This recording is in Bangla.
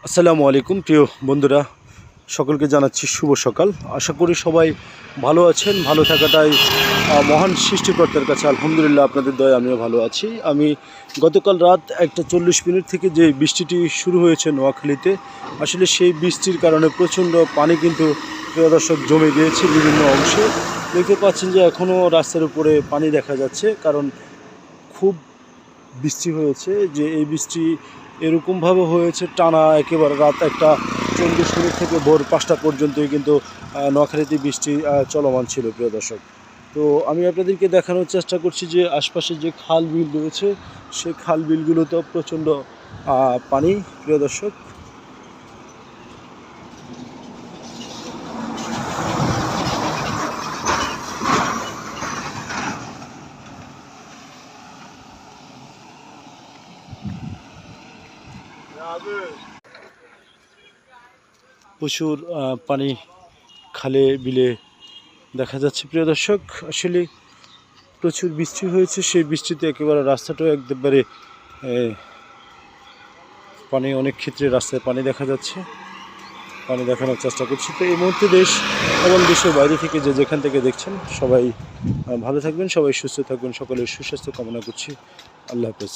আসসালামু আলাইকুম প্রিয় বন্ধুরা, সকলকে জানাচ্ছি শুভ সকাল। আশা করি সবাই ভালো আছেন। ভালো থাকাটাই মহান সৃষ্টিকর্তার কাছে আলহামদুলিল্লাহ, আপনাদের দয়ায় আমিও ভালো আছি। আমি গতকাল রাত 1:40 থেকে যে বৃষ্টিটি শুরু হয়েছে নোয়াখালীতে, আসলে সেই বৃষ্টির কারণে প্রচণ্ড পানি কিন্তু প্রিয় দর্শক জমে গিয়েছে বিভিন্ন অংশে। দেখতে পাচ্ছেন যে এখনও রাস্তার উপরে পানি দেখা যাচ্ছে, কারণ খুব বৃষ্টি হয়েছে। যে এই বৃষ্টি এরকমভাবে হয়েছে টানা একেবারে রাত 1:40 থেকে ভোর 5টা পর্যন্তই কিন্তু নোয়াখালীতে বৃষ্টি চলমান ছিল প্রিয় দর্শক। তো আমি আপনাদেরকে দেখানোর চেষ্টা করছি যে আশপাশে যে খাল বিল রয়েছে, সেই খাল বিলগুলোতেও প্রচণ্ড পানি প্রিয় দর্শক। প্রচুর পানি খালে বিলে দেখা যাচ্ছে প্রিয় দর্শক। আসলে প্রচুর বৃষ্টি হয়েছে, সেই বৃষ্টিতে একেবারে রাস্তাটাও একবারে পানি, অনেক ক্ষেত্রে রাস্তায় পানি দেখা যাচ্ছে। পানি দেখানোর চেষ্টা করছি। তো এই মুহূর্তে দেশ এবং দেশের বাইরে থেকে যে যেখান থেকে দেখছেন সবাই ভালো থাকবেন, সবাই সুস্থ থাকবেন, সকলের সুস্বাস্থ্য কামনা করছি। আল্লাহ হাফেজ।